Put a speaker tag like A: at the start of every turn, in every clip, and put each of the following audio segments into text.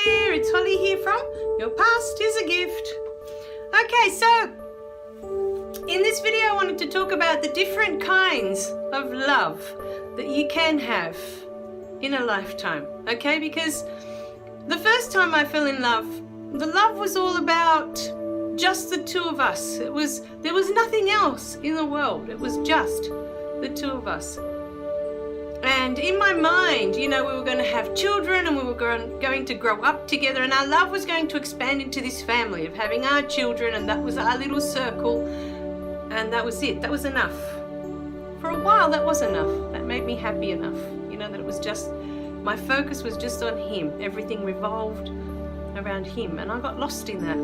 A: dear. It's Holly here from Your Past is a Gift. Okay, so in this video I wanted to talk about the different kinds of love that you can have in a lifetime, okay? Because the first time I fell in love, the love was all about just the two of us. There was nothing else in the world. It was just the two of us. And in my mind, you know, we were going to have children and we were going to grow up together, and our love was going to expand into this family of having our children, and that was our little circle, and that was it. That was enough. For a while that was enough. That made me happy enough, you know, that it was just, my focus was just on him. Everything revolved around him, and I got lost in that.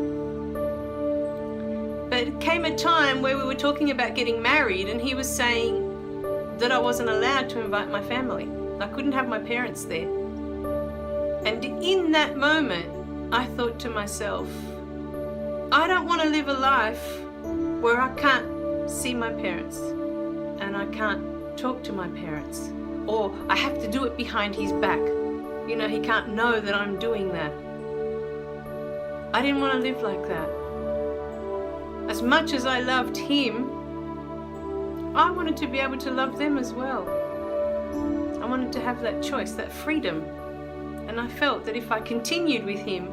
A: But it came a time where we were talking about getting married, and he was saying that I wasn't allowed to invite my family. I couldn't have my parents there. And in that moment, I thought to myself, I don't want to live a life where I can't see my parents and I can't talk to my parents, or I have to do it behind his back. You know, he can't know that I'm doing that. I didn't want to live like that. As much as I loved him, I wanted to be able to love them as well. I wanted to have that choice, that freedom. And I felt that if I continued with him,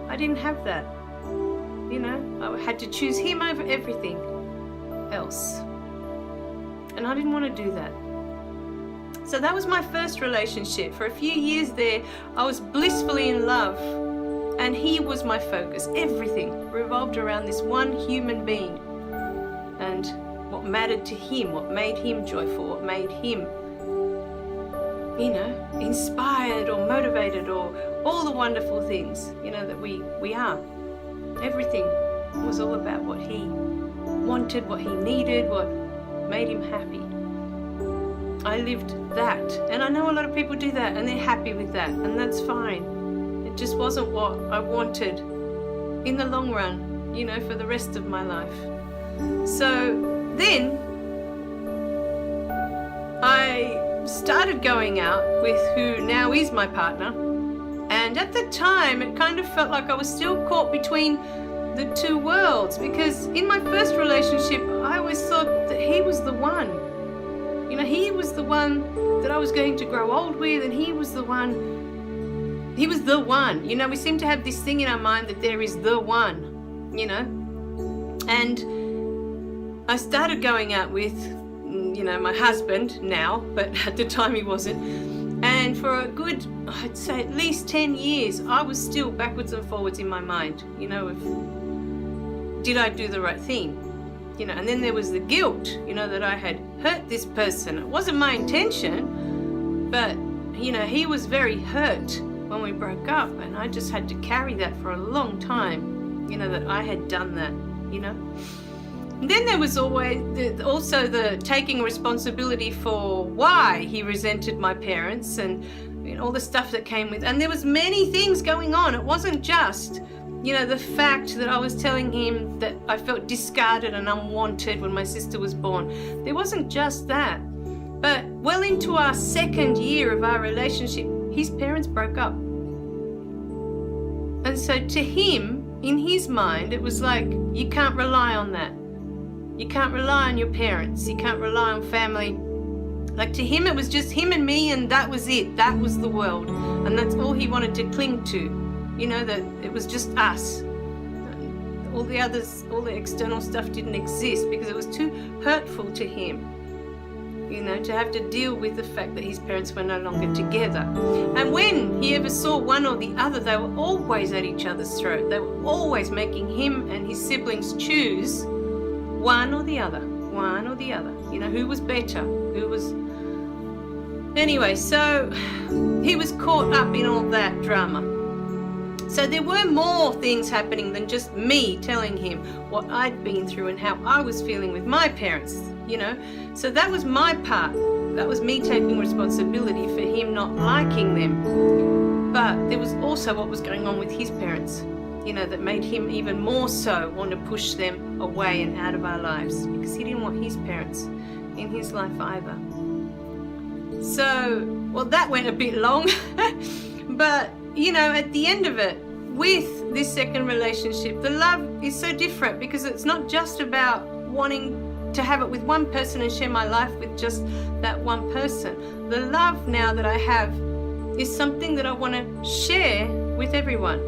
A: I didn't have that. You know, I had to choose him over everything else. And I didn't want to do that. So that was my first relationship. For a few years there, I was blissfully in love. And he was my focus. Everything revolved around this one human being. And what mattered to him, what made him joyful, what made him, you know, inspired or motivated, or all the wonderful things, you know, that we are. Everything was all about what he wanted, what he needed, what made him happy. I lived that, and I know a lot of people do that and they're happy with that, and that's fine. It just wasn't what I wanted in the long run, you know, for the rest of my life. So then I started going out with who now is my partner, and at the time it kind of felt like I was still caught between the two worlds, because in my first relationship I always thought that he was the one. You know, he was the one that I was going to grow old with, and he was the one. You know, we seem to have this thing in our mind that there is the one, you know. And I started going out with, you know, my husband now, but at the time he wasn't. And for a good, I'd say at least 10 years, I was still backwards and forwards in my mind, you know, of did I do the right thing? You know, and then there was the guilt, you know, that I had hurt this person. It wasn't my intention, but, you know, he was very hurt when we broke up, and I just had to carry that for a long time, you know, that I had done that, you know. And then there was also the taking responsibility for why he resented my parents, and you know, all the stuff that came with, and there was many things going on. It wasn't just, you know, the fact that I was telling him that I felt discarded and unwanted when my sister was born. There wasn't just that. But well into our second year of our relationship, his parents broke up. And so to him, in his mind, it was like, you can't rely on that. You can't rely on your parents. You can't rely on family. Like, to him, it was just him and me, and that was it. That was the world. And that's all he wanted to cling to. You know, that it was just us. All the others, all the external stuff didn't exist because it was too hurtful to him, you know, to have to deal with the fact that his parents were no longer together. And when he ever saw one or the other, they were always at each other's throat. They were always making him and his siblings choose one or the other, you know, who was better, who was... Anyway, so he was caught up in all that drama. So there were more things happening than just me telling him what I'd been through and how I was feeling with my parents, you know. So that was my part. That was me taking responsibility for him not liking them. But there was also what was going on with his parents, you know, that made him even more so want to push them away and out of our lives, because he didn't want his parents in his life either. So, well, that went a bit long, but at the end of it, with this second relationship, the love is so different because it's not just about wanting to have it with one person and share my life with just that one person. The love now that I have is something that I want to share with everyone.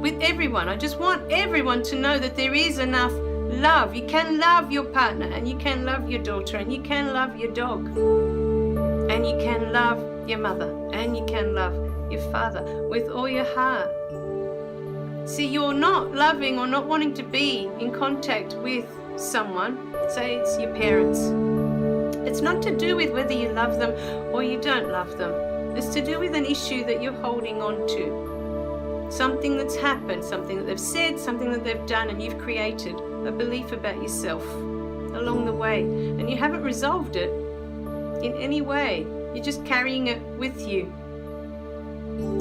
A: With everyone. I just want everyone to know that there is enough love. You can love your partner, and you can love your daughter, and you can love your dog, and you can love your mother, and you can love your father with all your heart. See, you're not loving or not wanting to be in contact with someone, say it's your parents. It's not to do with whether you love them or you don't love them. It's to do with an issue that you're holding on to. Something that's happened, something that they've said, something that they've done, and you've created a belief about yourself along the way. And you haven't resolved it in any way. You're just carrying it with you.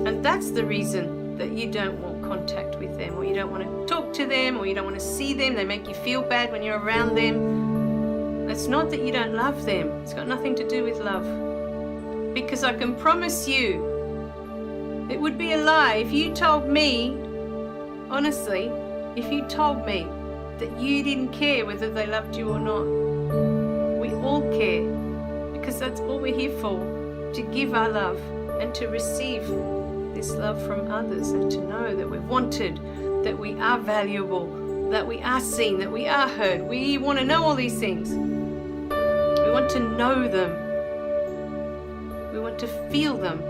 A: And that's the reason that you don't want contact with them, or you don't want to talk to them, or you don't want to see them. They make you feel bad when you're around them. It's not that you don't love them. It's got nothing to do with love. Because I can promise you, it would be a lie if you told me, honestly, if you told me that you didn't care whether they loved you or not. We all care, because that's all we're here for, to give our love and to receive this love from others, and to know that we're wanted, that we are valuable, that we are seen, that we are heard. We want to know all these things. We want to know them. We want to feel them.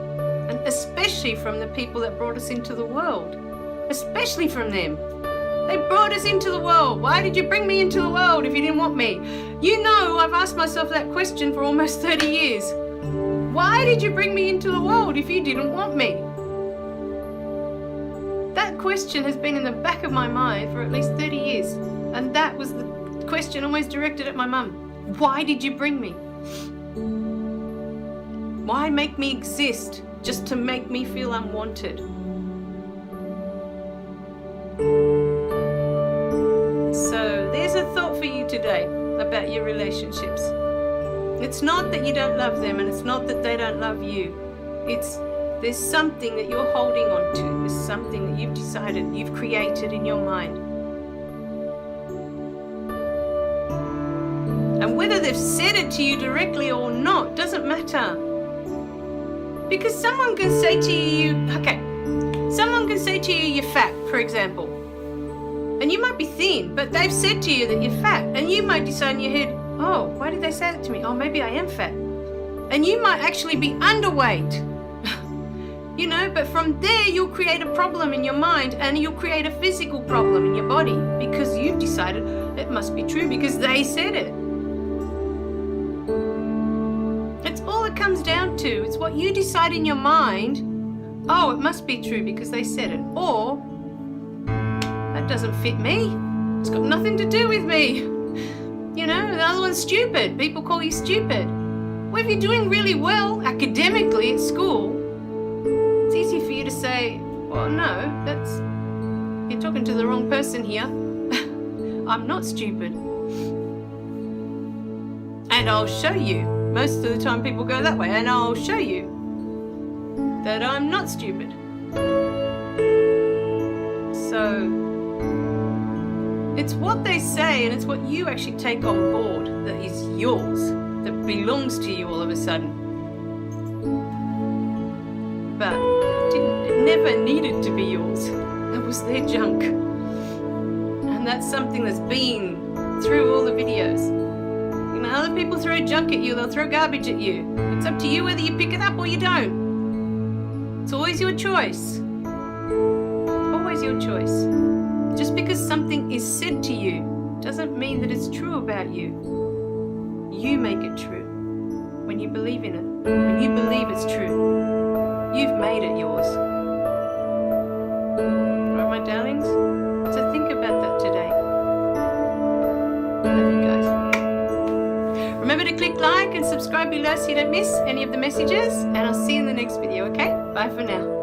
A: And especially from the people that brought us into the world. Especially from them. They brought us into the world. Why did you bring me into the world if you didn't want me? I've asked myself that question for almost 30 years. Why did you bring me into the world if you didn't want me? That question has been in the back of my mind for at least 30 years. And that was the question always directed at my mum. Why did you bring me? Why make me exist just to make me feel unwanted? So there's a thought for you today about your relationships. It's not that you don't love them, and it's not that they don't love you. There's something that you're holding on to. There's something that you've decided, you've created in your mind. And whether they've said it to you directly or not doesn't matter. Because someone can say to you, you're fat, for example. And you might be thin, but they've said to you that you're fat. And you might decide in your head, oh, why did they say that to me? Oh, maybe I am fat. And you might actually be underweight. But from there you'll create a problem in your mind, and you'll create a physical problem in your body, because you've decided it must be true because they said it. It's all it comes down to. It's what you decide in your mind. Oh, it must be true because they said it. Or, that doesn't fit me. It's got nothing to do with me. The other one's stupid. People call you stupid. Well, if you're doing really well academically at school, it's easy for you to say, well, no, you're talking to the wrong person here. I'm not stupid. And I'll show you. Most of the time people go that way, and I'll show you that I'm not stupid. So, it's what they say, and it's what you actually take on board that is yours, that belongs to you all of a sudden. But it never needed to be yours. It was their junk. And that's something that's been through all the videos. Other people throw junk at you, they'll throw garbage at you. It's up to you whether you pick it up or you don't. It's always your choice. Always your choice. Just because something is said to you doesn't mean that it's true about you. You make it true when you believe in it. When you believe it's true, you've made it yours. Alright, my darlings? So think about that today. Love you guys. Remember to click like and subscribe below so you don't miss any of the messages, and I'll see you in the next video, okay? Bye for now.